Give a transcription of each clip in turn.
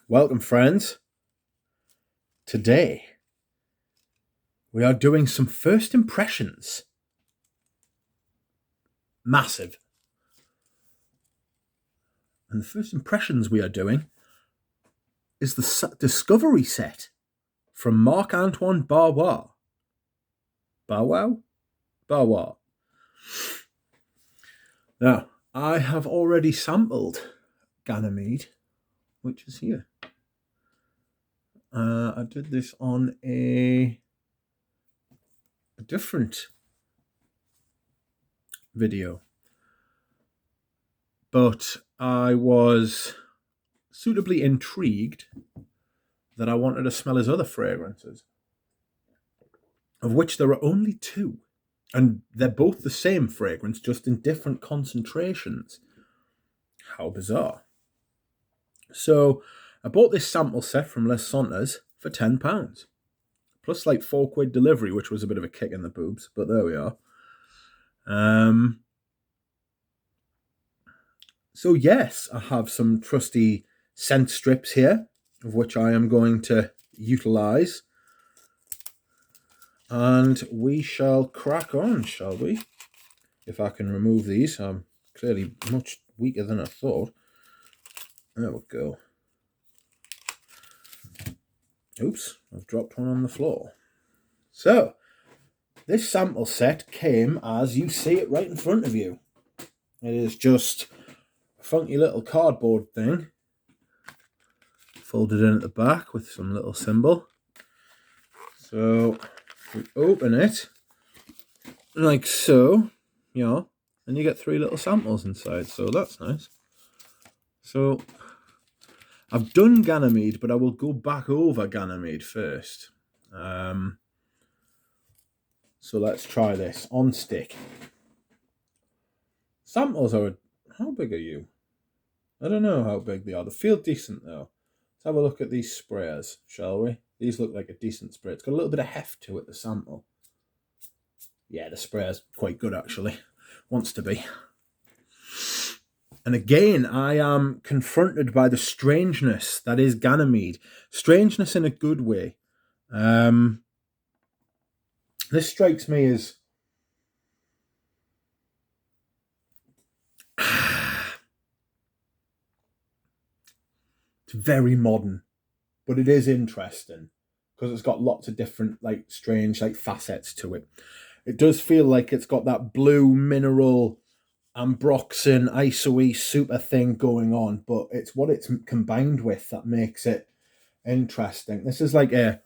Welcome, friends. Today, we are doing some first impressions. Massive. And the first impressions we are doing is the Discovery set from Marc-Antoine Barrois. Barrois. Now, I have already sampled Ganymede, which is here. I did this on a different video, but I was suitably intrigued that I wanted to smell his other fragrances, of which there are only two, and they're both the same fragrance, just in different concentrations. How bizarre. So I bought this sample set from Les Santas for £10, plus like £4 delivery, which was a bit of a kick in the boobs, but there we are. So yes, I have some trusty scent strips here, of which I am going to utilize. And we shall crack on, shall we? If I can remove these. I'm clearly much weaker than I thought. There we go. Oops, I've dropped one on the floor. So, this sample set came as you see it right in front of you. It is just a funky little cardboard thing, folded in at the back with some little symbol. So, we open it, like so, yeah, and you get 3 little samples inside, so that's nice. So, I've done Ganymede, but I will go back over Ganymede first. So let's try this on stick. Samples are... How big are you? I don't know how big they are. They feel decent, though. Let's have a look at these sprayers, shall we? These look like a decent spray. It's got a little bit of heft to it, the sample. Yeah, the sprayer's quite good, actually. Wants to be. And again, I am confronted by the strangeness that is Ganymede. Strangeness in a good way. This strikes me as... It's very modern, but it is interesting because it's got lots of different, like, strange, like, facets to it. It does feel like it's got that blue mineral ambroxan iso-y super thing going on, but it's what it's combined with that makes it interesting. This is like a...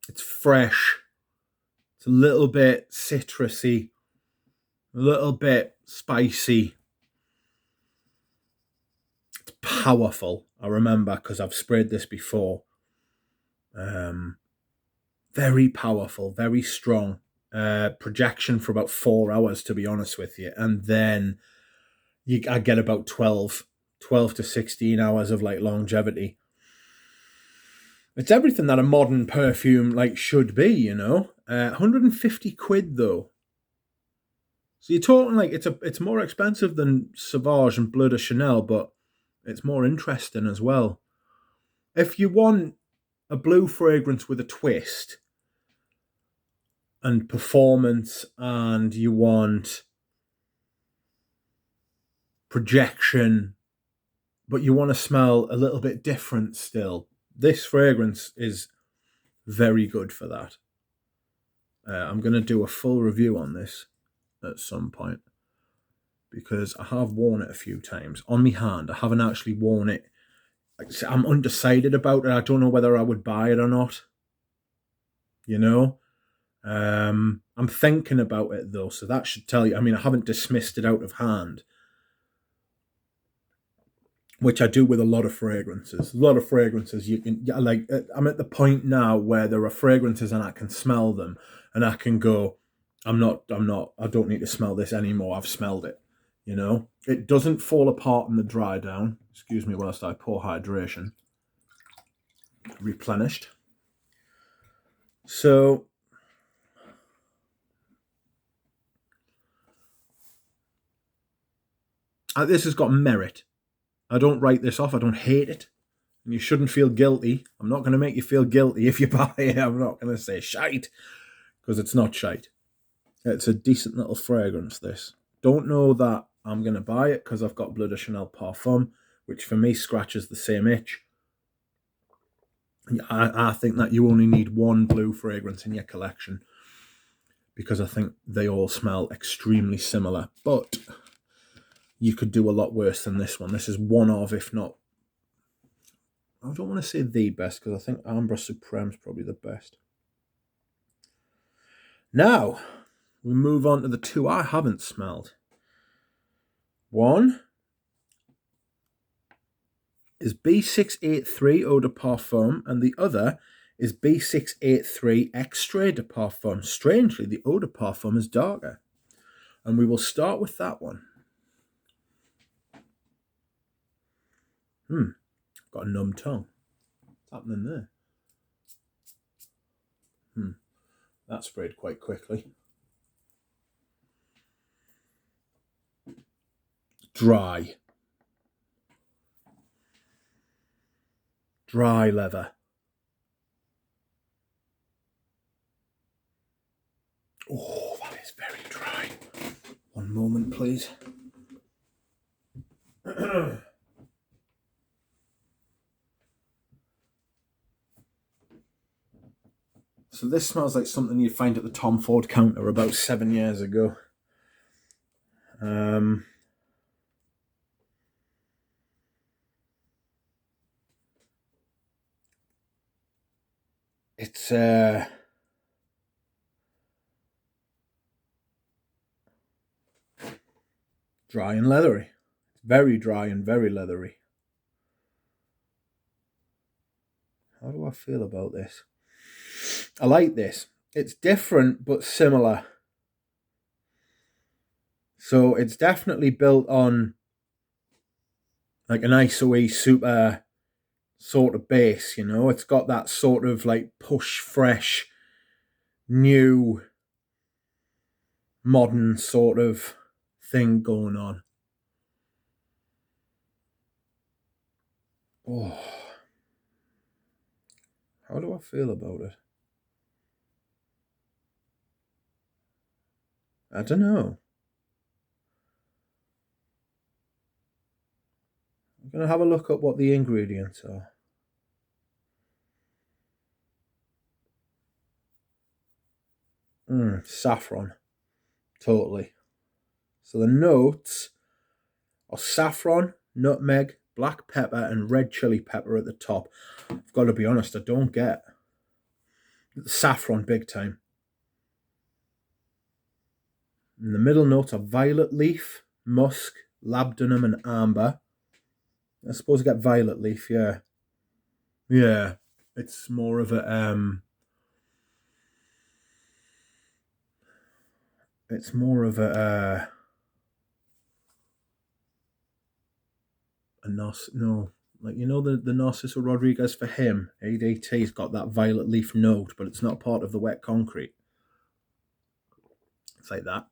It's fresh. It's a little bit citrusy, a little bit spicy. It's powerful. I remember because I've sprayed this before. Very powerful, very strong. Projection for about 4 hours, to be honest with you. And then I get about 12 to 16 hours of like longevity. It's everything that a modern perfume like should be, you know. 150 quid though. So you're talking like it's more expensive than Sauvage and Bleu de Chanel, but it's more interesting as well. If you want a blue fragrance with a twist and performance, and you want projection, but you want to smell a little bit different still, this fragrance is very good for that. I'm going to do a full review on this at some point because I have worn it a few times on my hand. I haven't actually worn it. I'm undecided about it. I don't know whether I would buy it or not. You know? I'm thinking about it though, so that should tell you. I mean, I haven't dismissed it out of hand, which I do with a lot of fragrances. A lot of fragrances you can, like, I'm at the point now where there are fragrances and I can smell them and I can go, I don't need to smell this anymore. I've smelled it, you know? It doesn't fall apart in the dry down. Excuse me whilst I pour hydration. Replenished. So, This has got merit. I don't write this off. I don't hate it. And you shouldn't feel guilty. I'm not going to make you feel guilty if you buy it. I'm not going to say shite, because it's not shite. It's a decent little fragrance, this. Don't know that I'm going to buy it because I've got Bleu de Chanel Parfum, which for me scratches the same itch. I think that you only need one blue fragrance in your collection, because I think they all smell extremely similar. But you could do a lot worse than this one. This is one of, if not, I don't want to say the best, because I think Ambre Supreme is probably the best. Now, we move on to the two I haven't smelled. One is B683 Eau de Parfum, and the other is B683 Extrait de Parfum. Strangely, the Eau de Parfum is darker. And we will start with that one. Got a numb tongue. What's happening there? That sprayed quite quickly. Dry. Dry leather. Oh, that is very dry. One moment, please. So this smells like something you'd find at the Tom Ford counter about 7 years ago. It's dry and leathery. It's very dry and very leathery. How do I feel about this? I like this. It's different but similar. So it's definitely built on like an ISOE super sort of base, you know. It's got that sort of like push fresh, new, modern sort of thing going on. Oh, how do I feel about it? I don't know. I'm going to have a look at what the ingredients are. Saffron. Totally. So the notes are saffron, nutmeg, black pepper, and red chili pepper at the top. I've got to be honest, I don't get the saffron big time. In the middle notes are violet leaf, musk, labdanum, and amber. I suppose I get violet leaf, yeah. Yeah, it's more of a it's more of a no, like, you know, the Narciso Rodriguez for him, ADT's got that violet leaf note, but it's not part of the wet concrete. It's like that.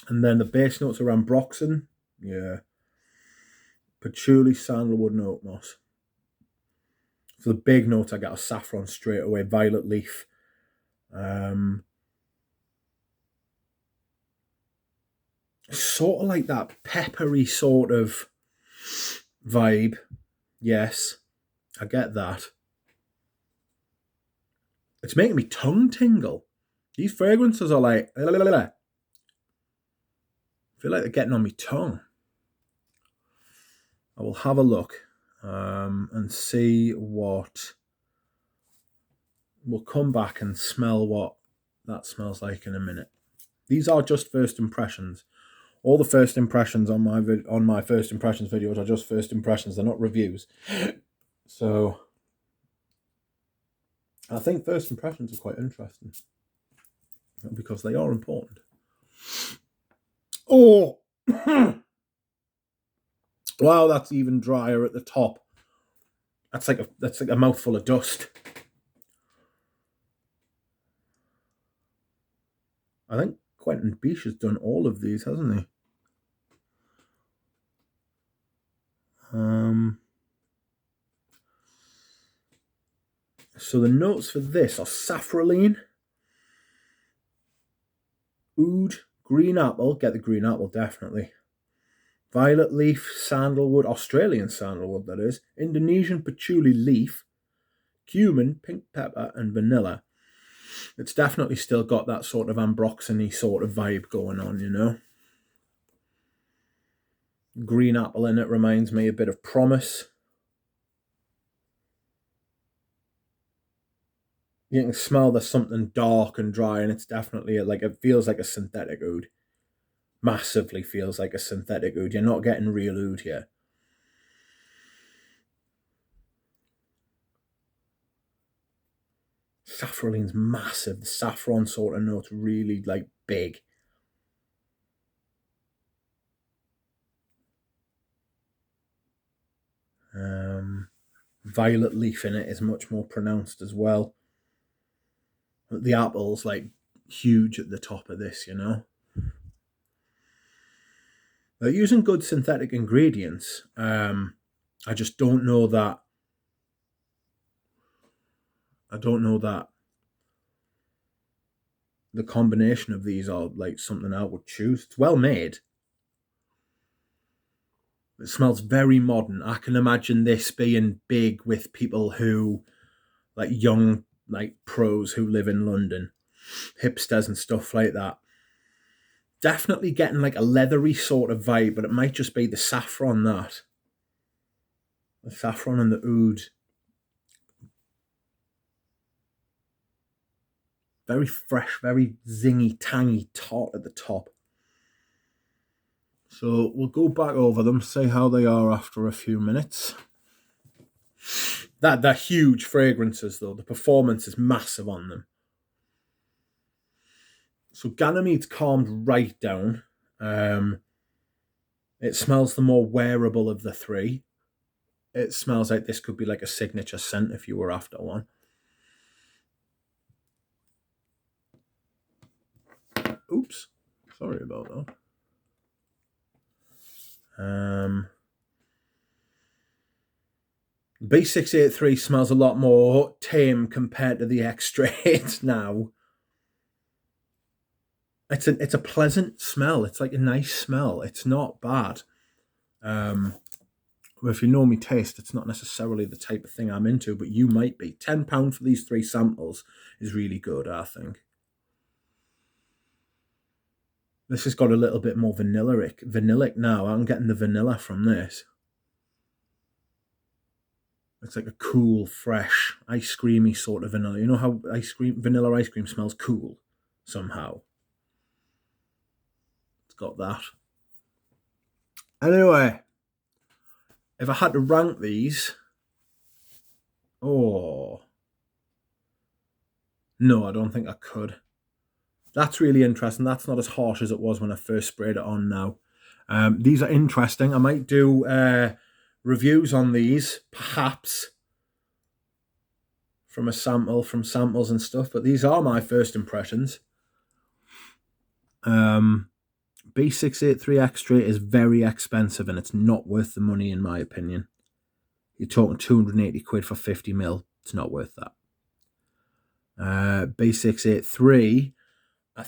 And then the base notes are ambroxan, yeah, patchouli, sandalwood, and oak moss. For the big note, I got a saffron straight away, violet leaf. Sort of like that peppery sort of vibe. Yes, I get that. It's making me tongue tingle. These fragrances are like, I feel like they're getting on my tongue. I will have a look and see what. We'll come back and smell what that smells like in a minute. These are just first impressions. All the first impressions on my first impressions videos are just first impressions. They're not reviews. So I think first impressions are quite interesting because they are important. Oh, wow, that's even drier at the top. That's like a mouthful of dust. I think Quentin Biche has done all of these, hasn't he? So the notes for this are safraline, oud, green apple, get the green apple definitely, violet leaf, sandalwood, Australian sandalwood that is, Indonesian patchouli leaf, cumin, pink pepper, and vanilla. It's definitely still got that sort of ambroxany sort of vibe going on, you know. Green apple in it reminds me a bit of promise. You can smell there's something dark and dry, and it's definitely like, it feels like a synthetic oud. Massively feels like a synthetic oud. You're not getting real oud here. Safraline's massive. The saffron sort of note's really like big. Violet leaf in it is much more pronounced as well. The apple's like huge at the top of this, you know. They're using good synthetic ingredients. I just don't know that. The combination of these are like something I would choose. It's well made. It smells very modern. I can imagine this being big with people who, like young, like pros who live in London, hipsters and stuff like that. Definitely getting like a leathery sort of vibe, but it might just be the saffron that. The saffron and the oud. Very fresh, very zingy, tangy, tart at the top. So we'll go back over them, see how they are after a few minutes. They're huge fragrances though. The performance is massive on them. So Ganymede's calmed right down. It smells the more wearable of the three. It smells like this could be like a signature scent if you were after one. Oops, sorry about that. B683 smells a lot more tame compared to the Extrait now. It's a pleasant smell. It's like a nice smell. It's not bad. If you know me taste, it's not necessarily the type of thing I'm into, but you might be. £10 for these 3 samples is really good, I think. This has got a little bit more vanillic now. I'm getting the vanilla from this. It's like a cool, fresh, ice creamy sort of vanilla. You know how vanilla ice cream smells cool somehow? It's got that. Anyway, if I had to rank these, no, I don't think I could. That's really interesting. That's not as harsh as it was when I first sprayed it on now. These are interesting. I might do reviews on these, perhaps, from samples and stuff, but these are my first impressions. B683 Extrait is very expensive and it's not worth the money in my opinion. You're talking 280 quid for 50 mil. It's not worth that. B683, I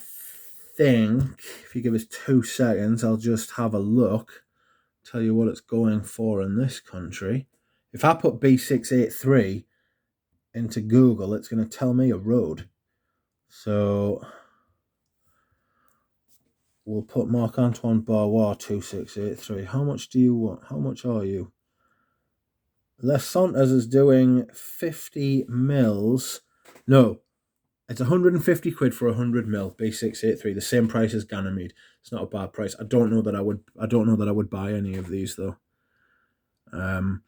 think, if you give us 2 seconds, I'll just have a look, tell you what it's going for in this country. If I put B683 into Google, it's going to tell me a road. So we'll put Marc-Antoine Barrois 2683. How much do you want? How much are you? Les Santos is doing 50 mils. No, it's 150 quid for 100 mil. B683, the same price as Ganymede. It's not a bad price. I don't know that I would buy any of these though. The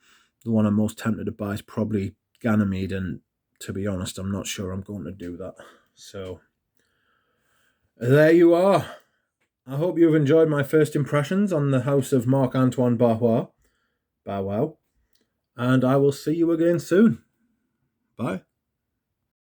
one I'm most tempted to buy is probably Ganymede, and to be honest, I'm not sure I'm going to do that. So there you are. I hope you've enjoyed my first impressions on the house of Marc-Antoine Barrois. And I will see you again soon. Bye.